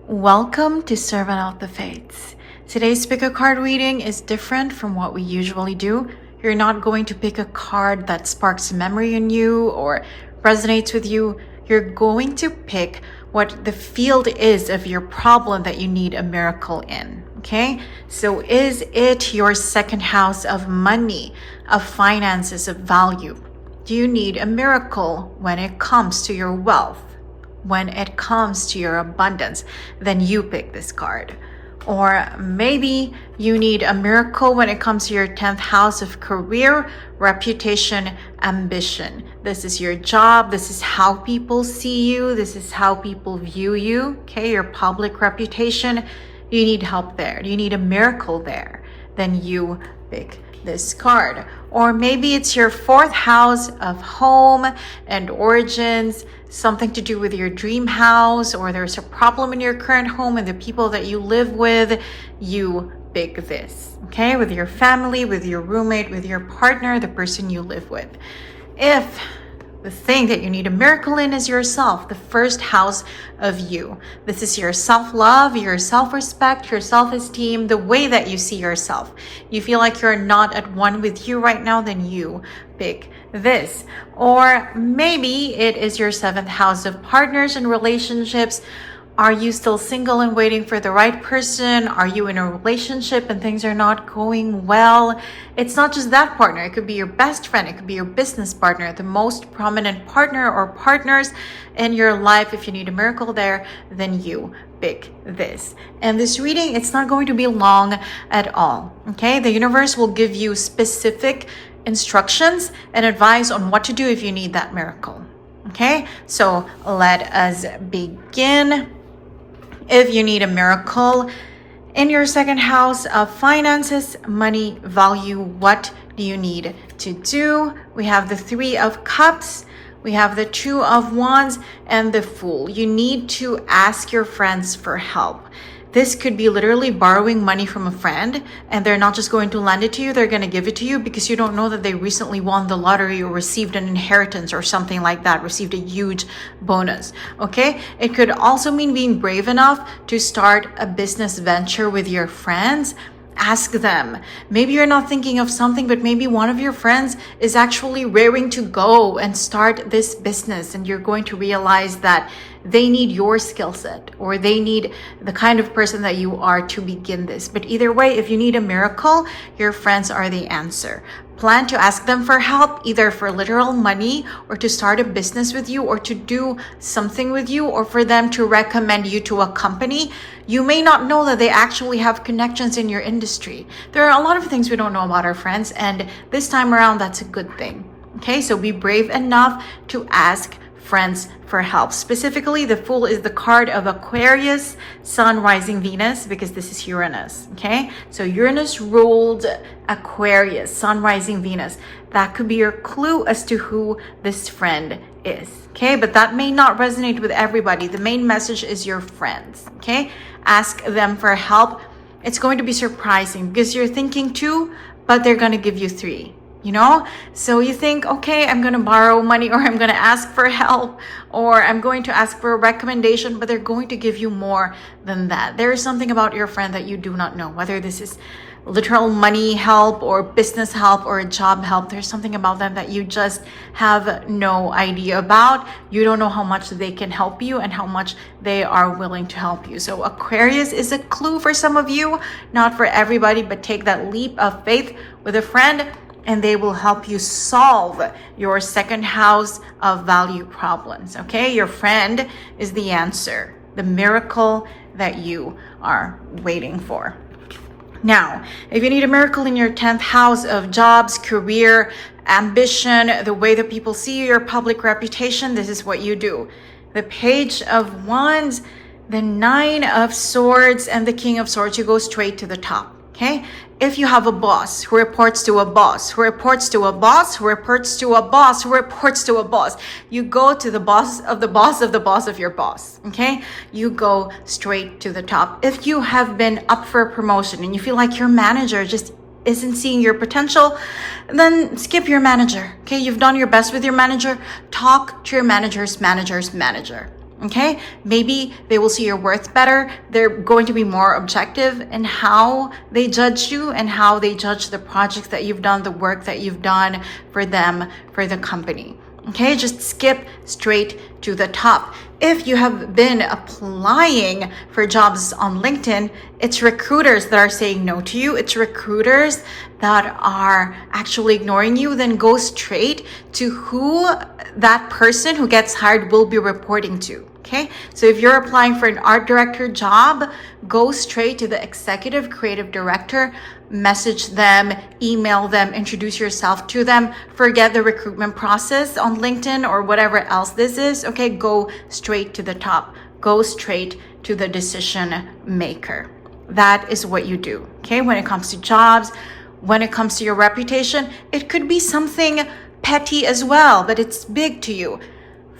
Welcome to Servant of the Fates. Today's pick a card reading is different from what we usually do. You're not going to pick a card that sparks memory in you or resonates with you. You're going to pick what the field is of your problem that you need a miracle in. Okay? So is it your second house of money, of finances, of value? Do you need a miracle when it comes to your wealth? When it comes to your abundance, then you pick this card. Or maybe you need a miracle when it comes to your 10th house of career, reputation, ambition. This is your job. This is how people see you. This is how people view you. Okay, your public reputation. You need help there. You need a miracle there. Then you pick this card. Or maybe it's your 4th house of home and origins, something to do with your dream house, or there's a problem in your current home and the people that you live with. You pick this, okay? With your family, with your roommate, with your partner, the person you live with. If the thing that you need a miracle in is yourself, the first house of you. This is your self-love, your self-respect, your self-esteem, the way that you see yourself. You feel like you're not at one with you right now, then you pick this. Or maybe it is your 7th house of partners and relationships. Are you still single and waiting for the right person? Are you in a relationship and things are not going well? It's not just that partner. It could be your best friend. It could be your business partner, the most prominent partner or partners in your life. If you need a miracle there, then you pick this. And this reading, it's not going to be long at all. Okay? The universe will give you specific instructions and advice on what to do if you need that miracle. Okay? So let us begin. If you need a miracle in your 2nd house of finances, money, value, what do you need to do? We have the 3 of Cups, we have the 2 of Wands, and the Fool. You need to ask your friends for help. This could be literally borrowing money from a friend, and they're not just going to lend it to you, they're going to give it to you because you don't know that they recently won the lottery or received an inheritance or something like that, received a huge bonus, okay? It could also mean being brave enough to start a business venture with your friends. Ask them. Maybe you're not thinking of something, but maybe one of your friends is actually raring to go and start this business, and you're going to realize that they need your skill set, or they need the kind of person that you are to begin this. But either way, if you need a miracle, your friends are the answer. Plan to ask them for help, either for literal money or to start a business with you or to do something with you, or for them to recommend you to a company. You may not know that they actually have connections in your industry. There are a lot of things we don't know about our friends, and this time around, that's a good thing. Okay, so be brave enough to ask friends for help. Specifically, the Fool is the card of Aquarius, Sun, rising Venus, because this is Uranus, okay? So Uranus ruled Aquarius, Sun, rising Venus. That could be your clue as to who this friend is, okay? But that may not resonate with everybody. The main message is your friends, okay? Ask them for help. It's going to be surprising because you're thinking 2, but they're going to give you 3. You know, so you think, okay, I'm going to borrow money, or I'm going to ask for help, or I'm going to ask for a recommendation, but they're going to give you more than that. There is something about your friend that you do not know, whether this is literal money help or business help or a job help. There's something about them that you just have no idea about. You don't know how much they can help you and how much they are willing to help you. So Aquarius is a clue for some of you, not for everybody, but take that leap of faith with a friend, and they will help you solve your 2nd house of value problems, okay? Your friend is the answer, the miracle that you are waiting for. Now, if you need a miracle in your 10th house of jobs, career, ambition, the way that people see you, your public reputation, this is what you do. The Page of Wands, the 9 of Swords, and the King of Swords, you go straight to the top. Okay? If you have a boss who reports to a boss, who reports to a boss, who reports to a boss, who reports to a boss, you go to the boss of the boss of the boss of your boss. Okay? You go straight to the top. If you have been up for a promotion and you feel like your manager just isn't seeing your potential, then skip your manager. Okay? You've done your best with your manager. Talk to your manager's manager's manager. Okay, maybe they will see your worth better. They're going to be more objective in how they judge you and how they judge the projects that you've done, the work that you've done for them, for the company. Okay, just skip straight to the top. If you have been applying for jobs on LinkedIn, it's recruiters that are saying no to you. It's recruiters that are actually ignoring you. Then go straight to who that person who gets hired will be reporting to. Okay, so if you're applying for an art director job, go straight to the executive creative director, message them, email them, introduce yourself to them. Forget the recruitment process on LinkedIn or whatever else this is. Okay, go straight to the top, go straight to the decision maker. That is what you do. Okay, when it comes to jobs, when it comes to your reputation, it could be something petty as well, but it's big to you.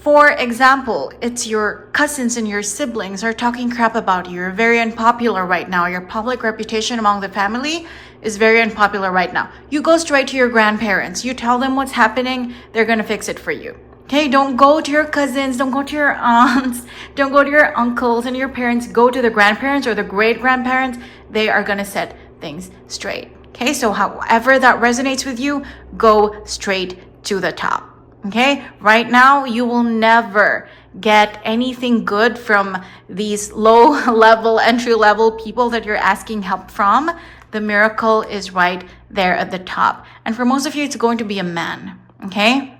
For example, it's your cousins and your siblings are talking crap about you. You're very unpopular right now. Your public reputation among the family is very unpopular right now. You go straight to your grandparents. You tell them what's happening. They're going to fix it for you. Okay, don't go to your cousins. Don't go to your aunts. Don't go to your uncles and your parents. Go to the grandparents or the great grandparents. They are going to set things straight. Okay, so however that resonates with you, go straight to the top. Okay, right now you will never get anything good from these low level, entry level people that you're asking help from. The miracle is right there at the top. And for most of you, it's going to be a man. Okay,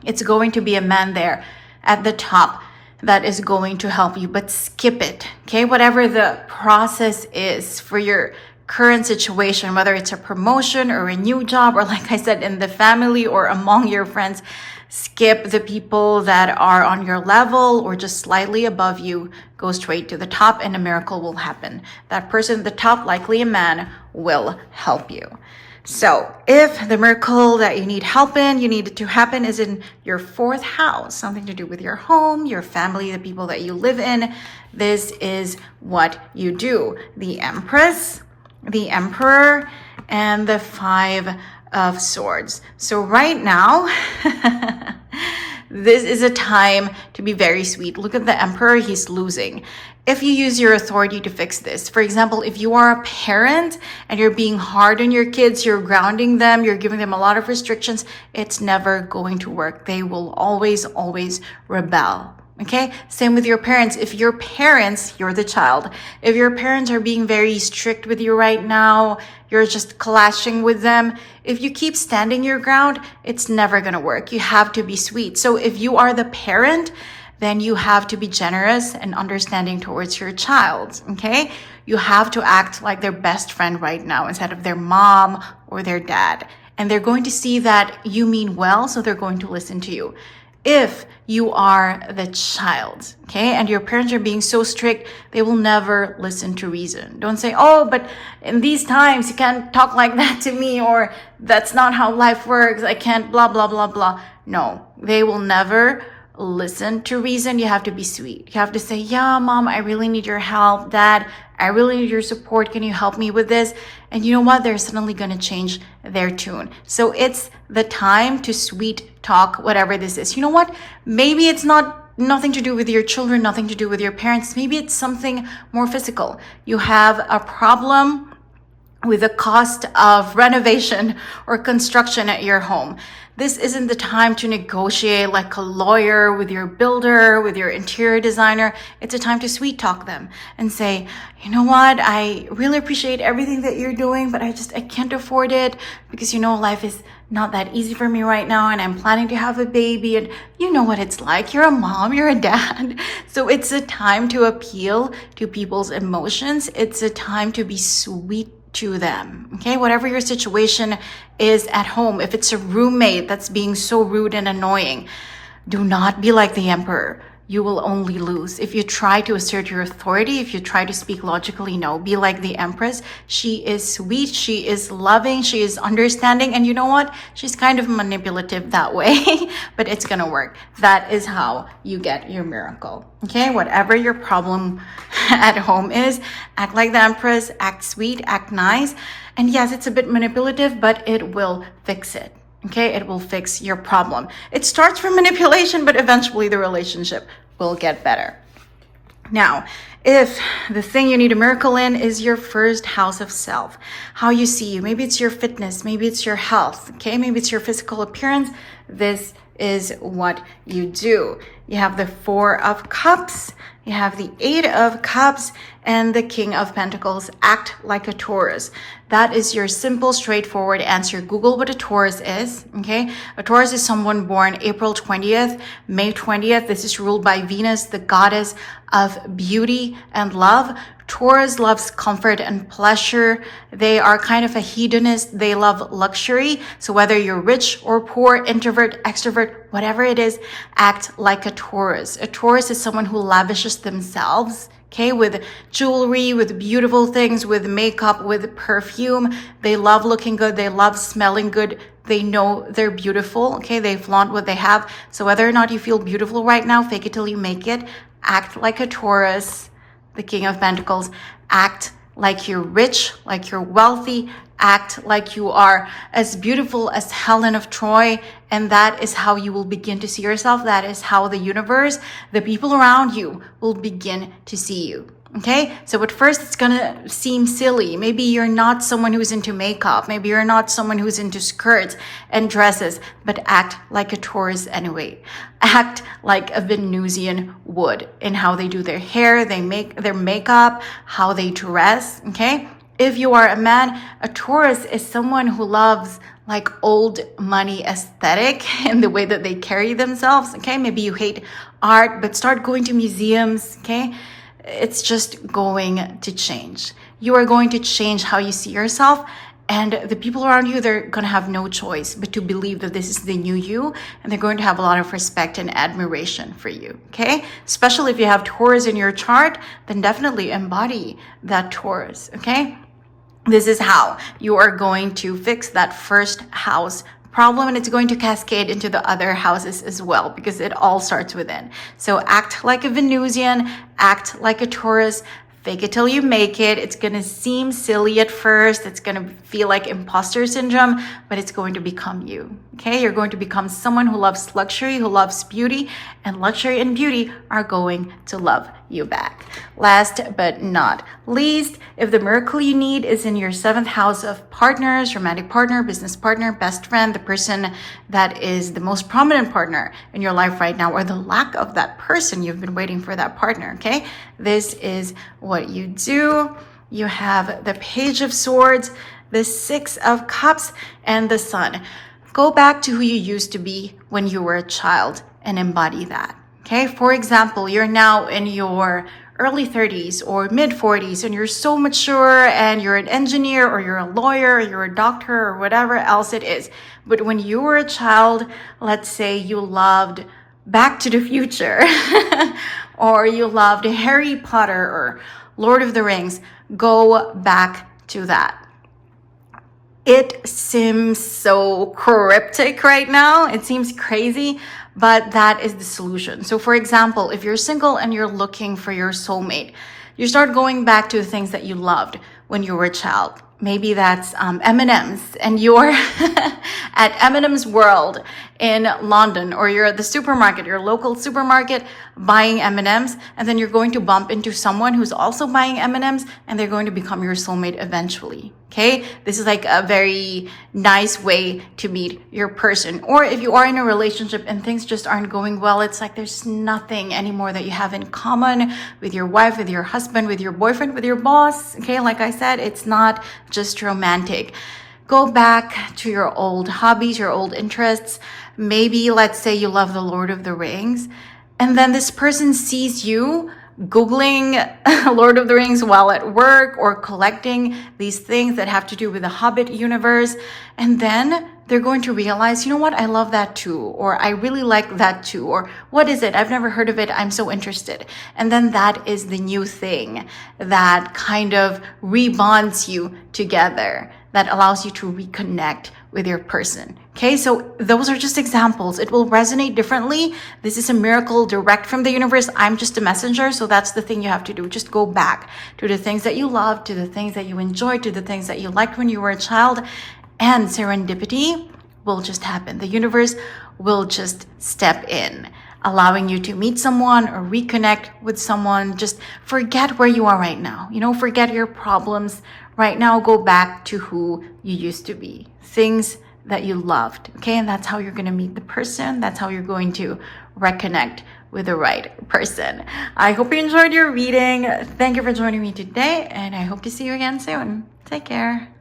it's going to be a man there at the top that is going to help you, but skip it. Okay, whatever the process is for your current situation, whether it's a promotion or a new job, or like I said, in the family or among your friends, skip the people that are on your level or just slightly above you. Go straight to the top and a miracle will happen. That person at the top, likely a man, will help you. So if the miracle that you need help in, you need it to happen is in your fourth house, something to do with your home, your family, the people that you live in, this is what you do. The Empress, the Emperor, and the Five of Swords. So right now, this is a time to be very sweet. Look at the Emperor, he's losing. If you use your authority to fix this, for example, if you are a parent and you're being hard on your kids, you're grounding them, you're giving them a lot of restrictions, it's never going to work. They will always, always rebel. Okay, same with your parents. If your parents, you're the child, if your parents are being very strict with you right now, you're just clashing with them. If you keep standing your ground, it's never going to work. You have to be sweet. So if you are the parent, then you have to be generous and understanding towards your child. Okay, you have to act like their best friend right now instead of their mom or their dad. And they're going to see that you mean well, so they're going to listen to you. If you are the child, okay, and your parents are being so strict, they will never listen to reason. Don't say, oh, but in these times, you can't talk like that to me, or that's not how life works. I can't blah, blah, blah, blah. No, they will never listen to reason. You have to be sweet. You have to say, yeah, mom, I really need your help. Dad, I really need your support. Can you help me with this? And you know what? They're suddenly going to change their tune. So it's the time to sweet talk, whatever this is. You know what? Maybe it's nothing to do with your children, nothing to do with your parents. Maybe it's something more physical. You have a problem with the cost of renovation or construction at your home. This isn't the time to negotiate like a lawyer with your builder, with your interior designer. It's a time to sweet talk them and say, you know what? I really appreciate everything that you're doing, but I can't afford it because, you know, life is not that easy for me right now. And I'm planning to have a baby, and you know what it's like. You're a mom, you're a dad. So it's a time to appeal to people's emotions. It's a time to be sweet to them. Okay, whatever your situation is at home, if it's a roommate that's being so rude and annoying, do not be like the Emperor. You will only lose. If you try to assert your authority, if you try to speak logically, no, be like the Empress. She is sweet, she is loving, she is understanding, and you know what? She's kind of manipulative that way, but it's gonna work. That is how you get your miracle. Okay, whatever your problem at home is, act like the Empress, act sweet, act nice. And yes, it's a bit manipulative, but it will fix it. Okay, it will fix your problem. It starts from manipulation, but eventually the relationship will get better. Now, if the thing you need a miracle in is your first house of self, how you see you, maybe it's your fitness, maybe it's your health, okay? Maybe it's your physical appearance. This is what you do. You have the 4 of Cups, you have the 8 of Cups, and the King of Pentacles. Act like a Taurus. That is your simple, straightforward answer. Google what a Taurus is, okay? A Taurus is someone born April 20th, May 20th. This is ruled by Venus, the goddess of beauty and love. Taurus loves comfort and pleasure. They are kind of a hedonist. They love luxury. So whether you're rich or poor, introvert, extrovert, whatever it is, act like a Taurus. A Taurus is someone who lavishes themselves, okay, with jewelry, with beautiful things, with makeup, with perfume. They love looking good. They love smelling good. They know they're beautiful, okay? They flaunt what they have. So whether or not you feel beautiful right now, fake it till you make it. Act like a Taurus. The King of Pentacles. Act like you're rich, like you're wealthy. Act like you are as beautiful as Helen of Troy. And that is how you will begin to see yourself. That is how the universe, the people around you, will begin to see you. Okay, so at first it's gonna seem silly. Maybe you're not someone who's into makeup. Maybe you're not someone who's into skirts and dresses, but act like a Taurus anyway. Act like a Venusian would in how they do their hair, they make their makeup, how they dress, okay? If you are a man, a Taurus is someone who loves like old money aesthetic in the way that they carry themselves, okay? Maybe you hate art, but start going to museums, okay? It's just going to change. You are going to change how you see yourself, and the people around you, they're going to have no choice but to believe that this is the new you, and they're going to have a lot of respect and admiration for you, okay? Especially if you have Taurus in your chart, then definitely embody that Taurus, okay? This is how you are going to fix that first house problem, and it's going to cascade into the other houses as well, because it all starts within. So act like a Venusian, act like a Taurus, fake it till you make it. It's going to seem silly at first. It's going to feel like imposter syndrome, but it's going to become you. Okay? You're going to become someone who loves luxury, who loves beauty, and luxury and beauty are going to love you back. Last but not least, if the miracle you need is in your 7th house of partners, romantic partner, business partner, best friend, the person that is the most prominent partner in your life right now, or the lack of that person, you've been waiting for that partner, okay? This is what you do. You have the Page of Swords, the 6 of Cups, and the Sun. Go back to who you used to be when you were a child and embody that. Okay, for example, you're now in your early 30s or mid 40s and you're so mature and you're an engineer or you're a lawyer or you're a doctor or whatever else it is. But when you were a child, let's say you loved Back to the Future or you loved Harry Potter or Lord of the Rings, go back to that. It seems so cryptic right now. It seems crazy, but that is the solution. So for example, if you're single and you're looking for your soulmate, you start going back to the things that you loved when you were a child. Maybe that's M&M's and you're at M&M's World in London, or you're at the supermarket, your local supermarket, buying M&M's, and then you're going to bump into someone who's also buying M&M's, and they're going to become your soulmate eventually. Okay, this is like a very nice way to meet your person. Or if you are in a relationship and things just aren't going well, it's like there's nothing anymore that you have in common with your wife, with your husband, with your boyfriend, with your boss. Okay, like I said, it's not just romantic. Go back to your old hobbies, your old interests. Maybe let's say you love the Lord of the Rings, and then this person sees you Googling Lord of the Rings while at work or collecting these things that have to do with the Hobbit universe. And then they're going to realize, you know what? I love that too. Or I really like that too. Or what is it? I've never heard of it. I'm so interested. And then that is the new thing that kind of rebonds you together, that allows you to reconnect with your person. Okay, so those are just examples. It will resonate differently. This is a miracle direct from the universe. I'm just a messenger, so that's the thing you have to do. Just go back to the things that you loved, to the things that you enjoyed, to the things that you liked when you were a child, and serendipity will just happen. The universe will just step in. allowing you to meet someone or reconnect with someone. Just forget where you are right now. Forget your problems. Right now, go back to who you used to be, things that you loved, okay? And that's how you're going to meet the person. That's how you're going to reconnect with the right person. I hope you enjoyed your reading. Thank you for joining me today, and I hope to see you again soon. Take care.